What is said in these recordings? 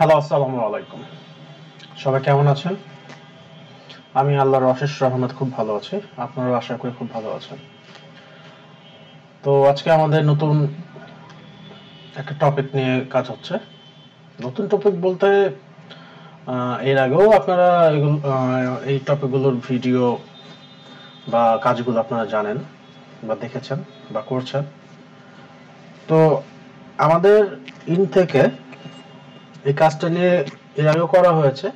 Hello, আসসালামু আলাইকুম। সবাই কেমন আছেন? আমি আল্লাহর অশেষ রহমতে খুব ভালো আছি। আপনারাও আশা করি খুব ভালো আছেন। তো আজকে আমাদের নতুন একটা টপিক নিয়ে কাজ হচ্ছে। নতুন টপিক বলতে এর আগেও আপনারা এই টপিকগুলোর ভিডিও বা কাজগুলো আপনারা জানেন বা দেখেছেন বা করছেন। তো আমাদের ইন থেকে এই কাজটা নিয়ে এর আগেও করা হয়েছে।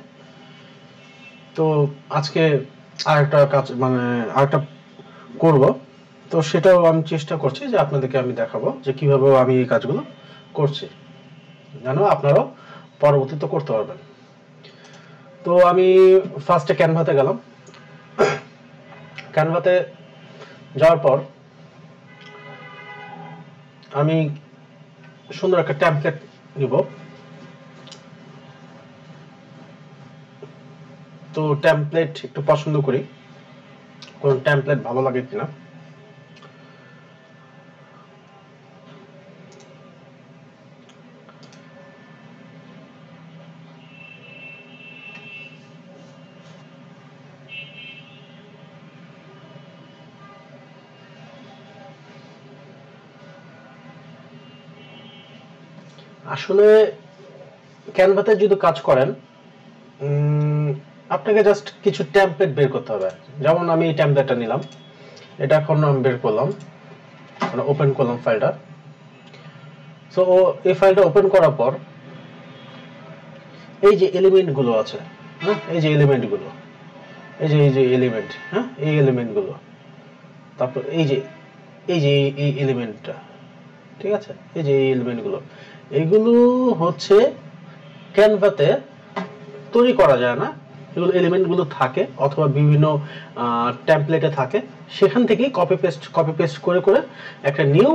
তো আজকে আরেকটা কাজ আরেকটা করব। তো সেটাও আমি চেষ্টা করছি যে আপনাদেরকে আমি দেখাবো যে কিভাবে আমি এই কাজগুলো করছি, যেন আপনারাও পরবর্তীতে করতে পারবেন। তো আমি ফার্স্টে ক্যানভাতে গেলাম। ক্যানভাতে যাওয়ার পর আমি সুন্দর একটা টেমপ্লেট নিব। তো টেমপ্লেট একটু পছন্দ করি, কোন টেমপ্লেট ভালো লাগে কিনা। আসলে ক্যানভাতে যদি কাজ করেন, আপনাকে জাস্ট কিছু টেমপ্লেট বের করতে হবে। যেমন আমি এই টেমপ্লেটটা নিলাম, এটা এখন আমি বের করলাম, ওপেন করলাম ফাইলটা। সো এই ফাইলটা ওপেন করার পর এই যে এলিমেন্টগুলো আছে, হ্যাঁ, এই যে এলিমেন্টগুলো, এই যে এলিমেন্ট, হ্যাঁ, এই এলিমেন্টগুলো, তারপর এই এলিমেন্টটা, ঠিক আছে, এই যে এই এলিমেন্টগুলো, এগুলো হচ্ছে ক্যানভাতে তৈরি করা যায় না। এগুলো এলিমেন্টগুলো থাকে অথবা বিভিন্ন টেমপ্লেটে থাকে, সেখান থেকেই কপি পেস্ট করে করে একটা নিউ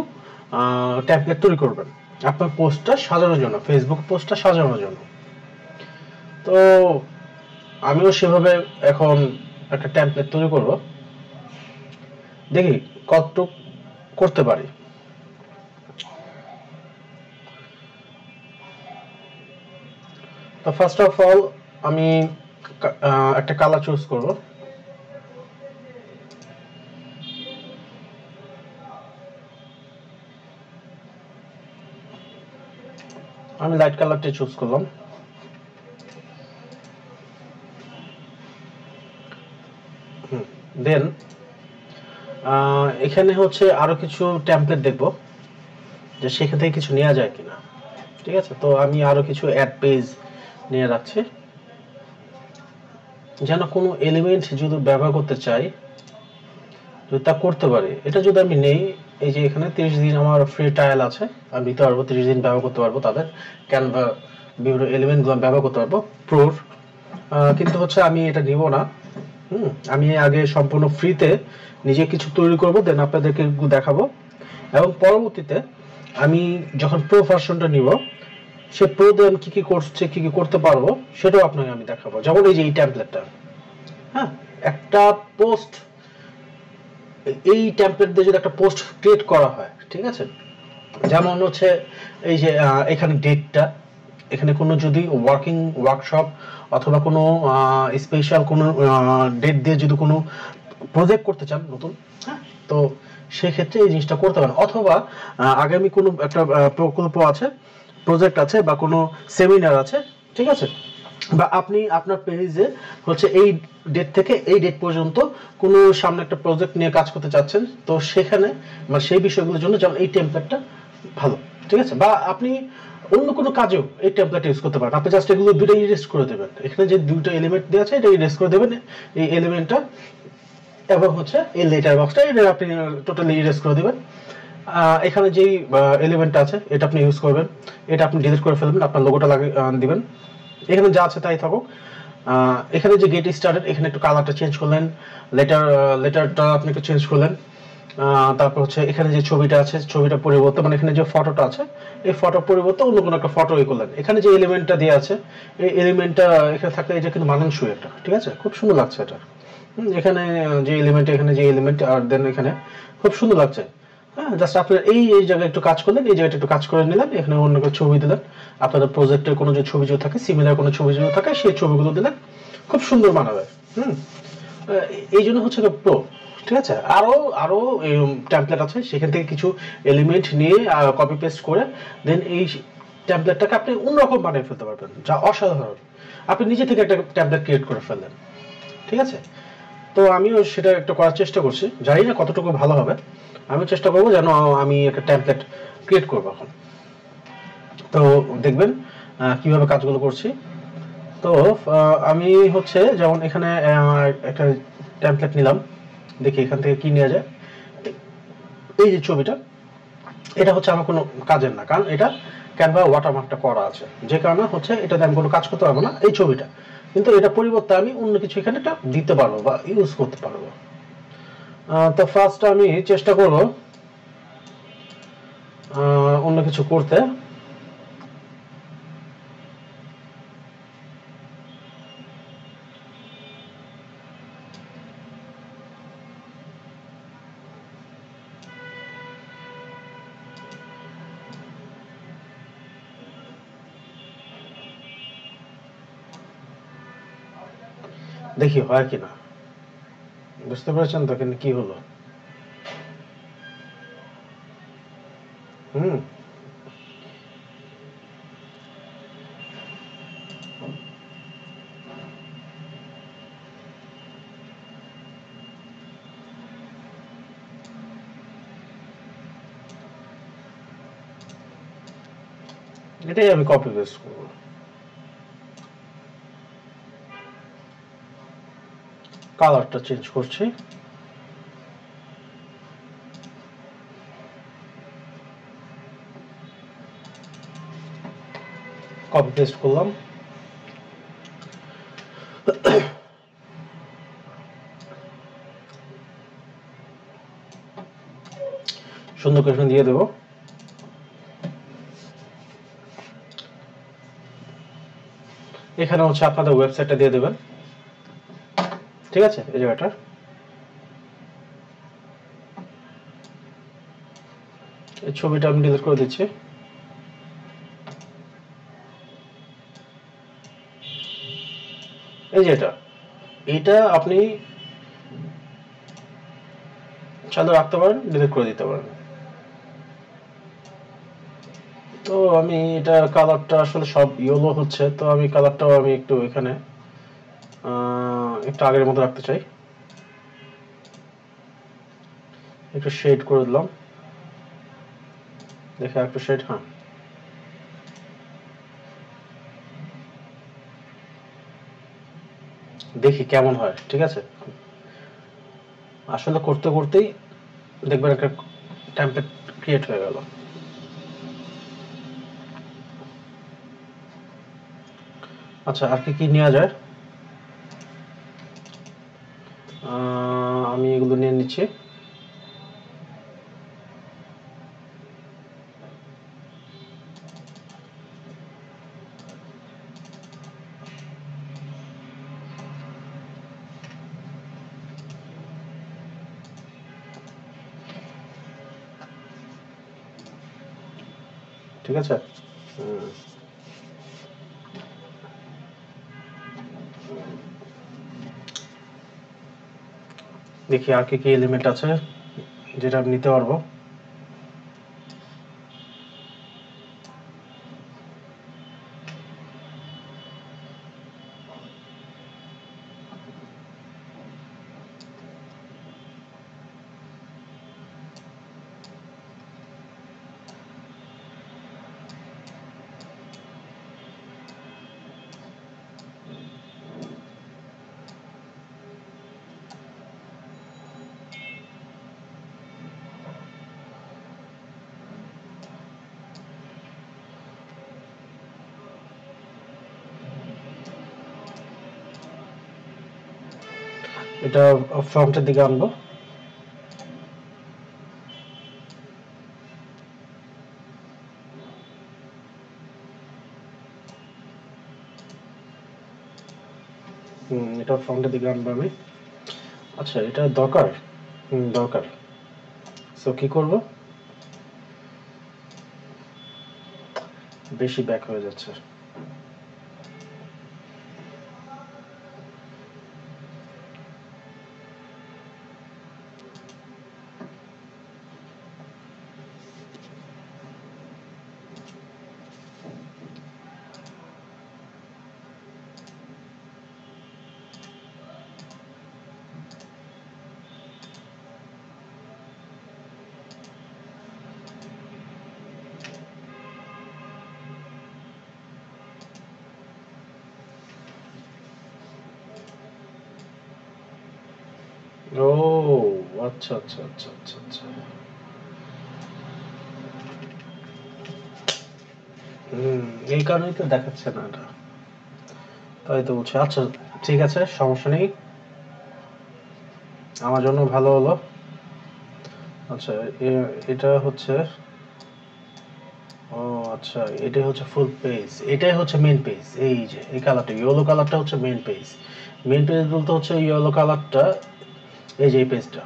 টেমপ্লেট তৈরি করবেন আপনার পোস্টটা সাজানোর জন্য, ফেসবুক পোস্টটা সাজানোর জন্য। তো আমিও সেভাবে এখন একটা টেমপ্লেট তৈরি করব, দেখি কতটুকু করতে পারি। তো ফার্স্ট অফ অল আমি একটা কালার চুজ করব। আমি লাইট কালারটা চুজ করলাম। দেন এখানে হচ্ছে আরো কিছু টেমপ্লেট দেখব যে সেখান থেকে কিছু নেওয়া যায় কিনা, ঠিক আছে। তো আমি আরো কিছু অ্যাড পেজ নিয়ে রাখছি, যেন কোনো এলিমেন্ট যদি ব্যবহার করতে চাই, যদি তা করতে পারি। এটা যদি আমি নেই, এই যে এখানে 30 দিন আমার ফ্রি ট্রায়াল আছে, আমি দিতে পারবো, 30 দিন ব্যবহার করতে পারবো তাদের ক্যানভা বিভিন্ন এলিমেন্টগুলো ব্যবহার করতে পারবো প্রোর। কিন্তু হচ্ছে আমি এটা নিব না। আমি আগে সম্পূর্ণ ফ্রিতে নিজে কিছু তৈরি করব, দেন আপনাদেরকে দেখাবো, এবং পরবর্তীতে আমি যখন প্রো ভার্সনটা নিব, সে প্রো দিয়ে আমি কি কি করছে, কি কি করতে পারবো, সেটাও আপনাকে আমি দেখাবো। যেমন এই যে এই টেমপ্লেটটা, হ্যাঁ, একটা পোস্ট, এই টেমপ্লেট দিয়ে যদি একটা পোস্ট ক্রিয়েট করা হয়, ঠিক আছে, যেমন হচ্ছে এই যে এখানে ডেটটা, এখানে কোনো যদি ওয়ার্কশপ অথবা কোনো স্পেশাল কোনো ডেট দিয়ে যদি কোনো প্রজেক্ট করতে চান নতুন, হ্যাঁ, তো সেক্ষেত্রে এই জিনিসটা করতে পারেন। অথবা আগামী কোনো একটা প্রকল্প আছে, প্রজেক্ট আছে, বা কোনো সেমিনার আছে, ঠিক আছে, বা আপনি আপনার পেজে হচ্ছে এই ডেট থেকে এই ডেট পর্যন্ত কোনো সামনে একটা প্রজেক্ট নিয়ে কাজ করতে চাচ্ছেন, তো সেখানে সেই বিষয়গুলোর জন্য যেমন এই টেমপ্লেটটা ভালো, ঠিক আছে। বা আপনি অন্য কোনো কাজেও এই টেমপ্লেট ইউজ করতে পারেন। আপনি জাস্ট এগুলো দুটো ইরেজ করে দেবেন, এখানে যে দুটো এলিমেন্ট দেওয়া আছে এটা ইরেজ করে দেবেন, এই এলিমেন্টটা এবং হচ্ছে এই লেটার বক্সটা, এটা আপনি টোটালি ইরেজ করে দেবেন। এখানে যেই এলিমেন্টটা আছে এটা আপনি ইউজ করবেন, এটা আপনি ডিলিট করে ফেলবেন, আপনার লোগোটা লাগিয়ে দিবেন, এখানে যা আছে তাই থাকুক। এখানে যে গেট স্টার্টেড, এখানে একটু কালারটা চেঞ্জ করলেন, লেটারটা আপনি একটু চেঞ্জ করলেন। তারপর হচ্ছে এখানে যে ছবিটা আছে, ছবিটা পরিবর্তে, এখানে যে ফটোটা আছে, এই ফটো পরিবর্তে অন্য কোনো একটা ফটো করলেন। এখানে যে এলিমেন্টটা দেওয়া আছে, এই এলিমেন্টটা এখানে থাকলে এটা কিন্তু মানানসই একটা, ঠিক আছে, খুব সুন্দর লাগছে এটা। এখানে যে এলিমেন্ট, এখানে যে এলিমেন্ট, আর দেন এখানে খুব সুন্দর লাগছে। হ্যাঁ, জাস্ট আপনার এই জায়গায় একটু কাজ করলেন, এই জায়গাটা একটু কাজ করে নিলেন, এখানে অন্য কোনো ছবি দিলেন, আপনাদের প্রজেক্টের কোনো যে ছবি যদি থাকে, সিমিলার কোনো ছবি যদি থাকে, সেই ছবিগুলো দিলেন, খুব সুন্দর মানাবে। হুম, এই জন্য হচ্ছে প্রো। ঠিক আছে, আরো আরো টেমপ্লেট আছে, সেখান থেকে কিছু এলিমেন্ট নিয়ে কপি পেস্ট করে দেন এই টেমপ্লেটটাকে আপনি অন্যরকম বানিয়ে ফেলতে পারবেন, যা অসাধারণ। আপনি নিজে থেকে একটা টেমপ্লেট ক্রিয়েট করে ফেললেন। ঠিক আছে, তো আমিও সেটা একটা করার চেষ্টা করছি, জানি না কতটুকু ভালো হবে। আমি চেষ্টা করবো যেন আমি একটা টেমপ্লেট ক্রিয়েট করবো এখন। তো দেখবেন কিভাবে কাজগুলো করছি। তো আমি হচ্ছে যেমন এখানে একটা টেমপ্লেট নিলাম, দেখি এখান থেকে কি নেওয়া যায়। এই যে ছবিটা, এটা হচ্ছে আমার কোনো কাজের না, কারণ এটা ক্যানভা ওয়াটারমার্কটা করা আছে, যে কারণে হচ্ছে এটাতে আমি কোনো কাজ করতে পারবো না এই ছবিটা। কিন্তু এটা পরিবর্তে আমি অন্য কিছু এখানে একটা দিতে পারবো বা ইউজ করতে পারবো। তো ফার্স্ট আমি চেষ্টা করব অন্য কিছু করতে। দেখি হয় কিনা। বুঝতে পেরেছেন তো এখানে কি হলো? হুম, এটাই আমি কপি পেস্ট করবো। কালারটা চেঞ্জ করছি। কপি পেস্ট করলাম। সুন্দর করে দিয়ে দেবো। এখানে হচ্ছে আপনাদের ওয়েবসাইটটা দিয়ে দেবেন। ঠিক আছে, এই জায়গাটা এই ছবিটা আমি ডিলিট করে দিচ্ছি। এই যে এটা আপনি চালু রাখতে পারেন, ডিলিট করে দিতে পারেন। তো আমি এটা কালারটা আসলে সব ইয়েলো হচ্ছে, তো আমি কালারটাও আমি একটু এখানে একটু আগের মতো রাখতে চাই। একটু শেড করে দিলাম, দেখে একটু শেড। হ্যাঁ, দেখি কেমন হয়। ঠিক আছে, আসলে করতে করতেই দেখবেন একটা টেমপ্লেট ক্রিয়েট হয়ে গেল। আচ্ছা, আর কি কি নেওয়া যায়? আমি এগুলো নিয়ে নিচ্ছি। ঠিক আছে, দেখি আর কি কি এলিমেন্ট আছে যেটা আমি নিতে পারবো। এটা ফ্রন্টের দিকে আনবো। এটা ফ্রন্টের দিকে আনবো আমি। আচ্ছা, এটা দরকার। দরকার। সো কি করব? বেশি ব্যাক হয়ে যাচ্ছে। ও আচ্ছা আচ্ছা আচ্ছা আচ্ছা আচ্ছা। এই কারণেই তো দেখাচ্ছে না এটা। তাই তো বলছি। আচ্ছা ঠিক আছে, সমস্যা নেই, আমার জন্য ভালো হলো। আচ্ছা এটা হচ্ছে, ও আচ্ছা, এটাই হচ্ছে ফুল পেজ, এটাই হচ্ছে মেইন পেজ। এই যে এই কালারটা, ইয়েলো কালারটা হচ্ছে মেইন পেজ। মেইন পেজ বলতে হচ্ছে ইয়েলো কালারটা, এই যে এই পেজটা,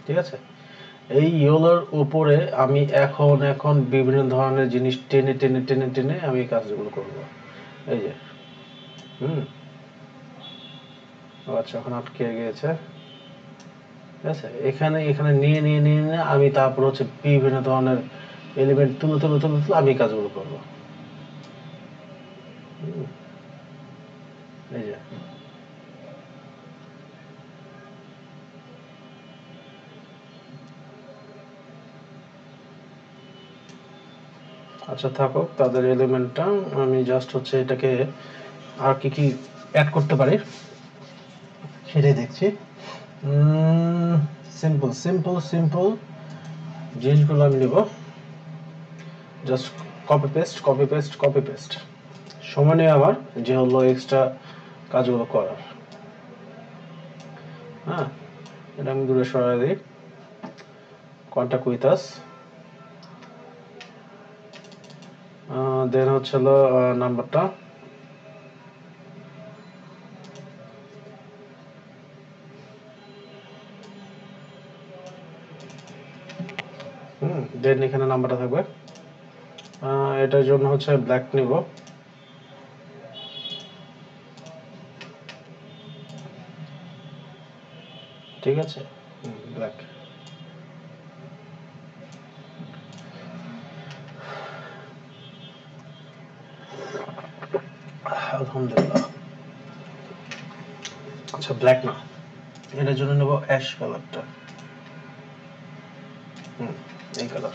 ঠিক আছে। এই ইয়েলোর উপরে আমি এখন এখন বিভিন্ন ধরনের জিনিস টেনে টেনে টেনে টেনে আমি এই কাজগুলো করব। এই যে হুম, ও আচ্ছা, এখন আটকে গিয়েছে, ঠিক আছে। এখানে এখানে নিয়ে নিয়ে নিয়ে নিয়ে আমি তারপর হচ্ছে বিভিন্ন ধরনের এলিমেন্ট তুলে তুলে তুলে তুলে আমি কাজগুলো করবো। এই যে আচ্ছা থাকুক তাদের এলিমেন্টটা, আমি জাস্ট হচ্ছে এটাকে আর কি কি অ্যাড করতে পারি সেটাই দেখছি। সিম্পল সিম্পল সিম্পল জিনিসগুলো আমি নিব, just copy paste copy paste copy paste. সময় নেই আমার যে হলো এক্সট্রা কাজগুলো করার। হ্যাঁ, এটা আমি দূরে সরাই দিই। কন্ট্যাক্ট উইথ আস, দেন হচ্ছে হলো নাম্বারটা, দেন এখানে নাম্বারটা থাকবে। এটার জন্য হচ্ছে ব্ল্যাক নিব, ঠিক আছে, ব্ল্যাক। আলহামদুলিল্লাহ। আচ্ছা ব্ল্যাক না, এটার জন্য নেব অ্যাশ কালারটা, এই কালার,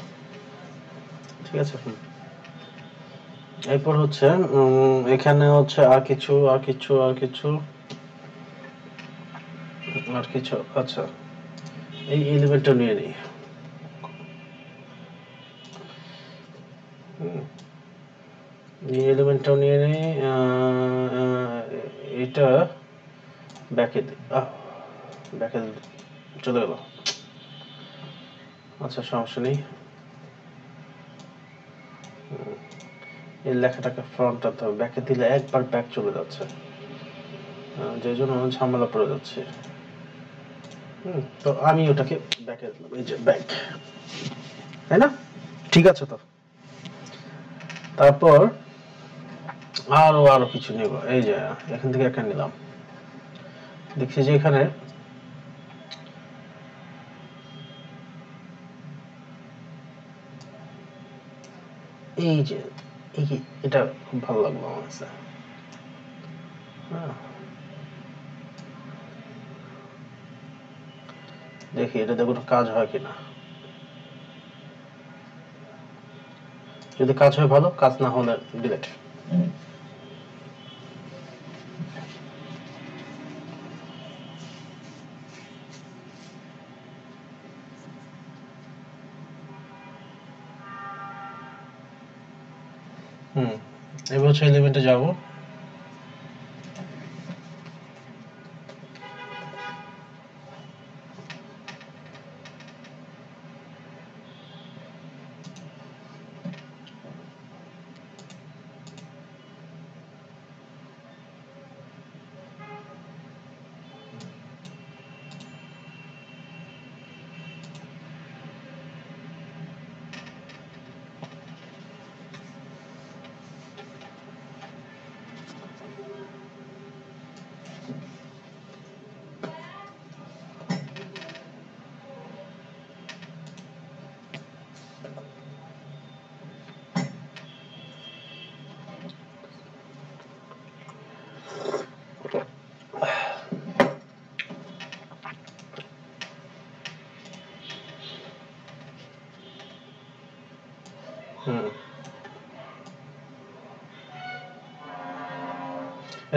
ঠিক আছে। এরপর হচ্ছে এখানে হচ্ছে আর কিছু আর কিছু আর কিছু আর কিছু, আচ্ছা এই এলিমেন্টটা নিয়ে নিই। এই এলিমেন্টটাও নিয়ে নিই, এটা ব্যাকে ব্যাকে চলে গেল। আচ্ছা সমস্যা নেই, এই লেখাটাকে ফ্রন্ট আনতে হবে, ব্যাকে দিলে একবার ব্যাক চলে যাচ্ছে, যে জন্য ঝামেলা পড়ে যাচ্ছে। তো আমি ওটাকে ব্যাকে দিলাম, এই যে ব্যাক, তাই না? ঠিক আছে। তো তারপর আরো আরো কিছু নেব, এই যে এখান থেকে একটা নিলাম, দেখছি যে এখানে এই যে এই এটা খুব ভালো লাগলো আমার কাছে। দেখি এটাতে কোনো কাজ হয় কিনা, যদি কাজ হয় ভালো, কাজ না হলে ডিলেট। এবার হচ্ছে এলিমেন্টে যাব,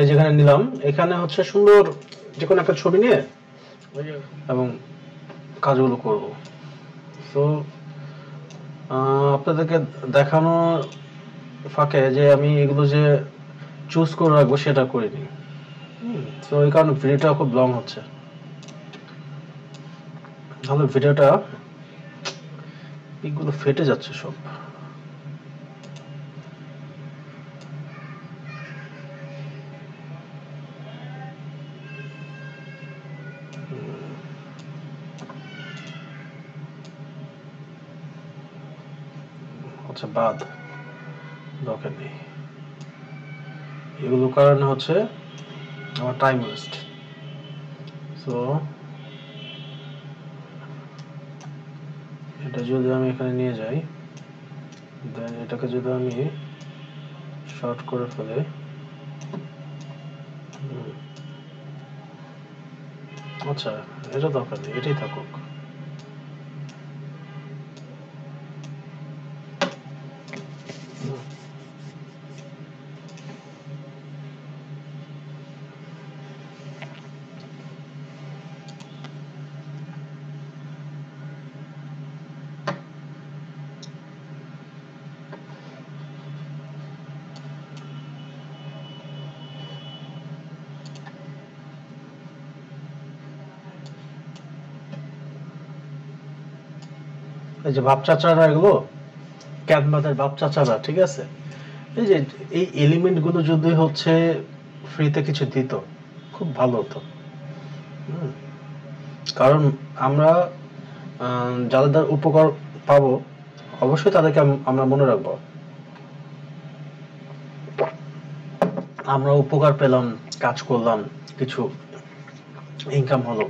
এই যেখানে নিলাম, এখানে হচ্ছে সুন্দর যে কোনো একটা ছবি নিয়ে এবং কাজগুলো করব। তো আপনাদেরকে দেখানোর ফাঁকে যে আমি এগুলো যে চুজ করে রাখবো সেটা করিনি। তো এই কারণে ভিডিওটা খুব লং হচ্ছে। তাহলে ভিডিওটা এগুলো ফেটে যাচ্ছে সব। আচ্ছা বাদ, দরকার নেই। এগুলো কারণে হচ্ছে আমার টাইম ওয়েস্ট। সো এটা যদি আমি এখানে নিয়ে যাই, দেন এটাকে যদি আমি শর্ট করে ফেলে, আচ্ছা এটা দরকার নেই, এটাই থাকুক। এই যে বাপ চাচারা, এগুলো ক্যানভাসের বাপ চাচারা, ঠিক আছে? এই যে এই এলিমেন্ট গুলো যদি হচ্ছে ফ্রিতে কিছু দিত খুব ভালো হতো। কারণ আমরা যাদের উপকার পাবো অবশ্যই তাদেরকে আমরা মনে রাখবো। আমরা উপকার পেলাম, কাজ করলাম, কিছু ইনকাম হলো,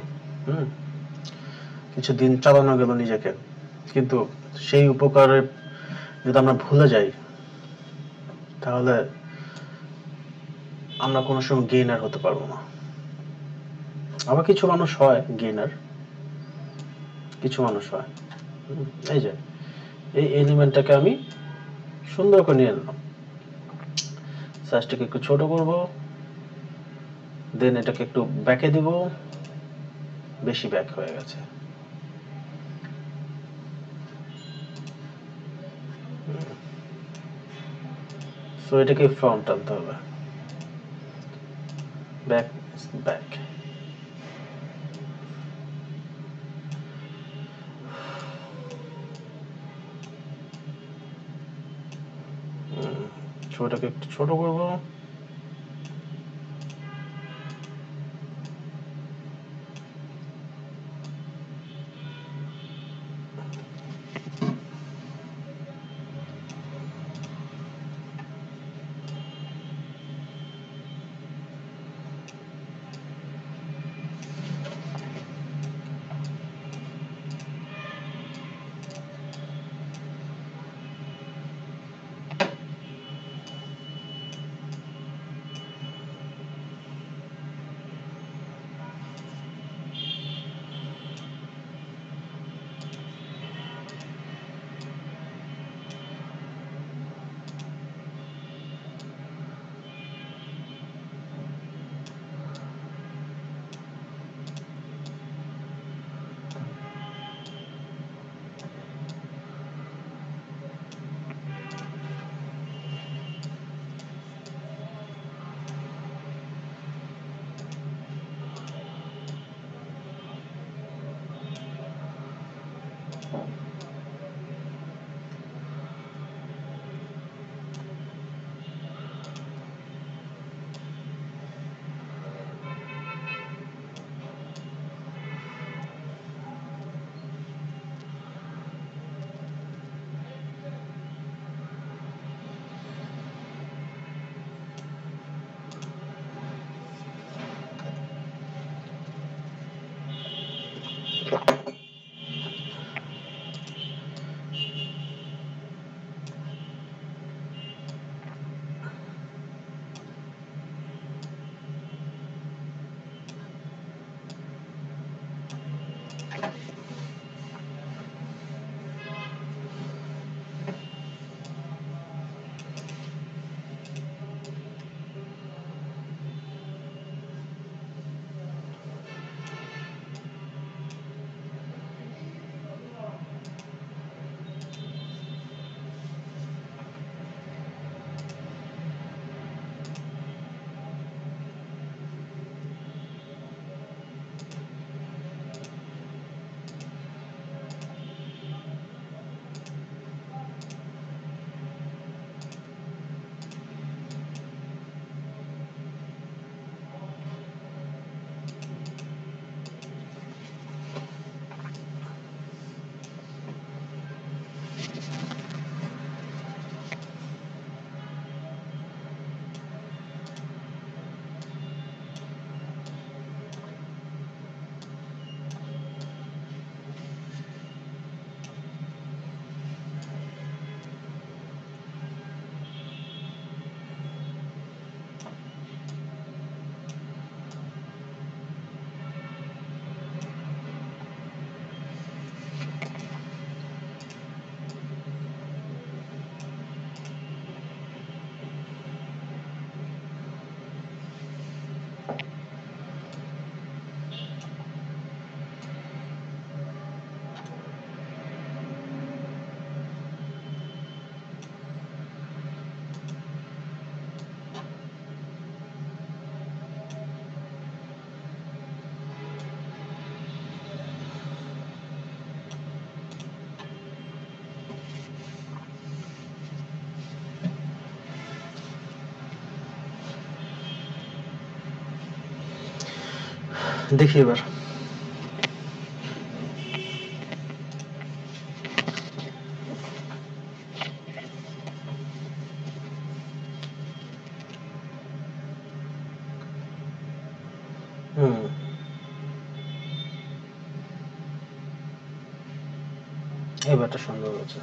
কিছু দিন চালানো গেল নিজেকে, কিন্তু সেই উপকারের যদি আমরা ভুলে যাই তাহলে আমরা কোনো সময় গেইনার হতে পারবো না। আবার কিছু মানুষ হয় গেইনার, কিছু মানুষ হয়। এই যে এই এলিমেন্টটাকে আমি সুন্দর করে নিয়ে নিলাম, সাইজটাকে একটু ছোট করব, দেন এটাকে একটু ব্যাকে দিব, বেশি ব্যাক হয়ে গেছে। সো এটাকে ফ্রন্ট আনতে হবে, ব্যাক ব্যাক। ছোটটাকে একটু ছোট করব, দেখি এবার এবারটা সুন্দর হয়েছে,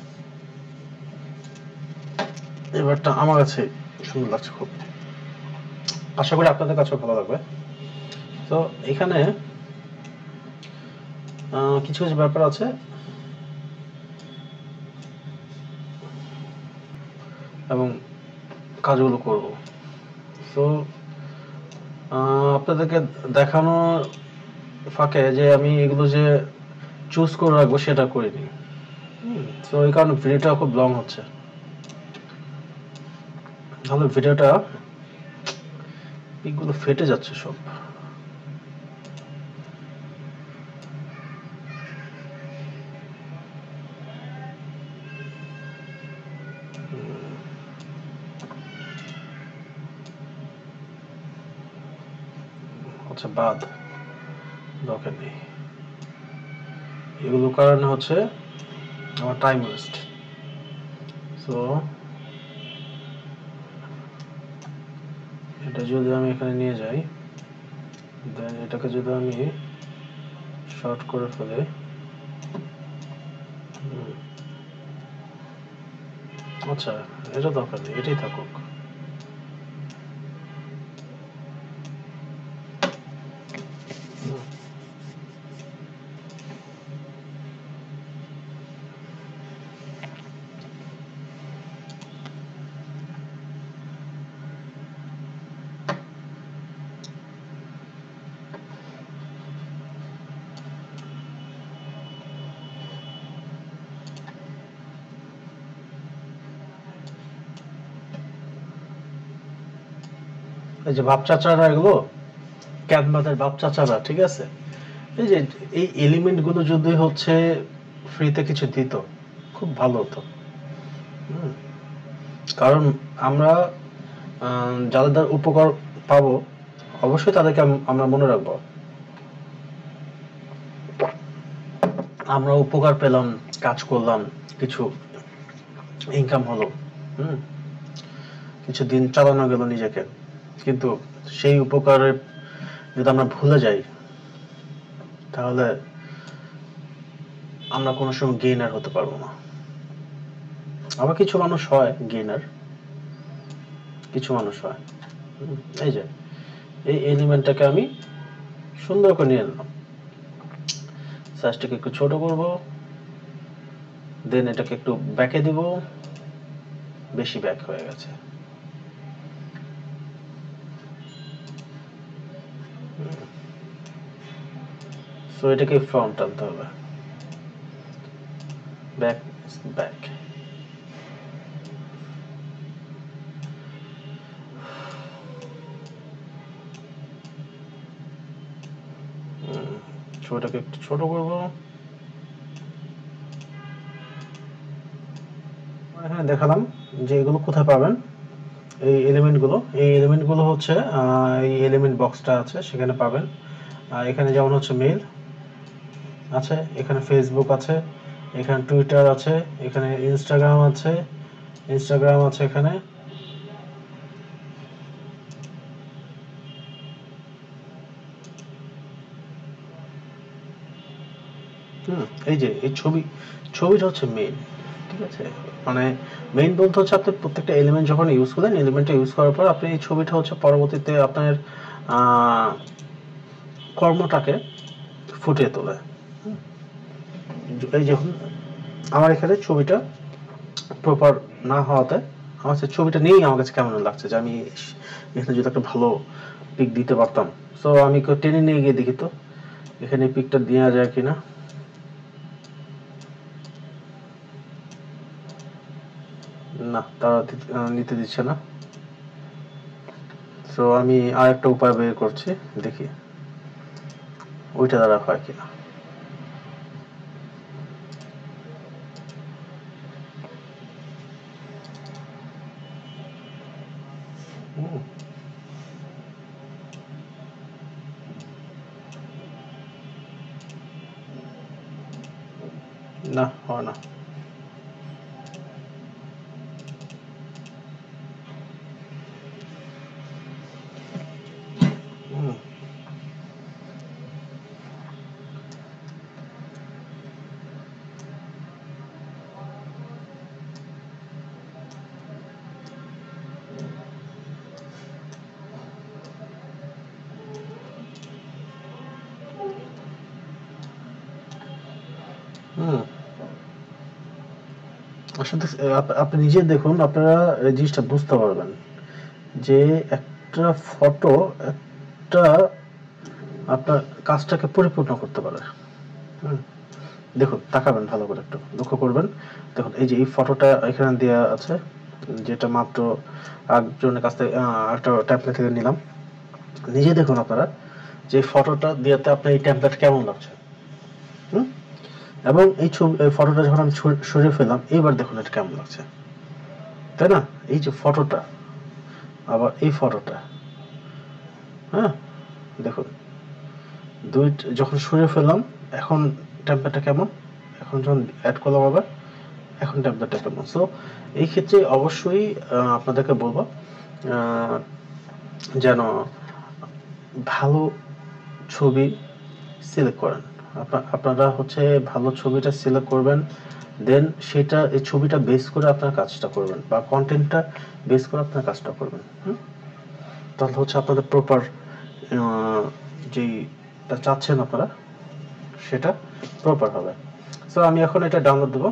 এবারটা আমার কাছে সুন্দর লাগছে খুব। আশা করি আপনাদের কাছেও ভালো লাগবে। তো এখানে কিছু কিছু ব্যাপার আছে এবং কাজগুলো করব। তো আপনাদেরকে দেখানোর ফাঁকে যে আমি এগুলো যে চুজ করে রাখবো সেটা করিনি। তো এই কারণে ভিডিওটা খুব লং হচ্ছে, তাহলে ভিডিওটা এগুলো ফেটে যাচ্ছে সব। আচ্ছা বাদ দরকার নেই, এগুলো কারণে হচ্ছে আমার টাইম ওয়েস্ট। সো এটা যদি আমি এখানে নিয়ে যাই, দেন এটাকে যদি আমি শর্ট করে ফেলি, আচ্ছা এটা দরকার নেই, এটাই থাকুক। এই যে বাপ চাচারা, এগুলো ক্যানভাসের বাপ চাচারা, ঠিক আছে? এই যে এই এলিমেন্ট গুলো যদি হচ্ছে ফ্রিতে কিছু দিত খুব ভালো হতো। কারণ আমরা যাদের উপকার পাবো অবশ্যই তাদেরকে আমরা মনে রাখবো। আমরা উপকার পেলাম, কাজ করলাম, কিছু ইনকাম হলো, কিছু দিন চালানো গেল নিজেকে, কিন্তু সেই উপকারের যদি আমরা ভুলে যাই তাহলে আমরা কোনো সময় গেইনার হতে পারবো না। আবার কিছু মানুষ হয় গেইনার, কিছু মানুষ হয়। এই যে এই এলিমেন্টটাকে আমি সুন্দর করে নিয়ে নিলাম, সাইজটাকে একটু ছোট করব, দেন এটাকে একটু ব্যাকে দিব, বেশি ব্যাক হয়ে গেছে। সো এটাকে ফ্রন্ট টানতে হবে, ব্যাক ব্যাক। ছোটটাকে একটু ছোট করব। এখানে দেখালাম যে এগুলো কোথায় পাবেন, এই এলিমেন্টগুলো হচ্ছে এই এলিমেন্ট বক্সটা আছে সেখানে পাবেন। এখানে যেমন হচ্ছে মেইল আছে, এখানে ফেসবুক আছে, এখানে টুইটার আছে, এখানে ইনস্টাগ্রাম আছে, এখানে এই যে এই ছবিটা হচ্ছে মেইন, ঠিক আছে? মানে মেইন বলতে হচ্ছে আপনি প্রত্যেকটা এলিমেন্ট যখন ইউজ করেন, এলিমেন্টটা ইউজ করার পর আপনি এই ছবিটা হচ্ছে পরবর্তীতে আপনার কর্মটাকে ফুটিয়ে তোলে। এই যখন আমার এখানে ছবিটা প্রপার না হওয়াতে আমার ছবিটা নিয়েই আমার কাছে কেমন লাগছে, যে আমি এখানে যদি একটা ভালো পিক দিতে পারতাম। সো আমি টেনে নিয়ে গিয়ে দেখি তো এখানে পিকটা দেওয়া যায় কিনা। না, তারা নিতে দিচ্ছে না। সো আমি আরেকটা উপায় বের করছি, দেখি ওইটা দ্বারা হয় কিনা। না, হয় না। আসলে আপনি নিজে দেখুন, আপনারা এই জিনিসটা বুঝতে পারবেন যে একটা ফটো একটা আপনার কাজটাকে পরিপূর্ণ করতে পারে। দেখুন, তাকাবেন ভালো করে, একটু লক্ষ্য করবেন। দেখুন এই যে এই ফটোটা এখানে দেওয়া আছে, যেটা মাত্র একজনের কাছ থেকে একটা ট্যাবলেট থেকে নিলাম। নিজে দেখুন আপনারা যে ফটোটা দিয়েতে আপনার এই ট্যাবলেট কেমন লাগছে। এবং এই ফটোটা যখন আমি সরিয়ে ফেললাম, এইবার দেখুন এটা কেমন লাগছে, তাই না? এই যে ফটোটা, আবার এই ফটোটা, হ্যাঁ দেখুন যখন সরিয়ে ফেললাম, এখন টেম্পারটা কেমন, এখন যখন অ্যাড করলাম আবার, এখন টেম্পারটা কেমন। সো এই ক্ষেত্রে অবশ্যই আপনাদেরকে বলবো যেন ভালো ছবি সিলেক্ট করেন। আপনারা হচ্ছে ভালো ছবিটা সিলেক্ট করবেন, দেন সেটা এই ছবিটা বেস করে আপনার কাজটা করবেন, বা কন্টেন্টটা বেস করে আপনার কাজটা করবেন। তাহলে হচ্ছে আপনাদের প্রপার যেই চাচ্ছেন আপনারা সেটা প্রপার হবে। সো আমি এখন এটা ডাউনলোড দেবো।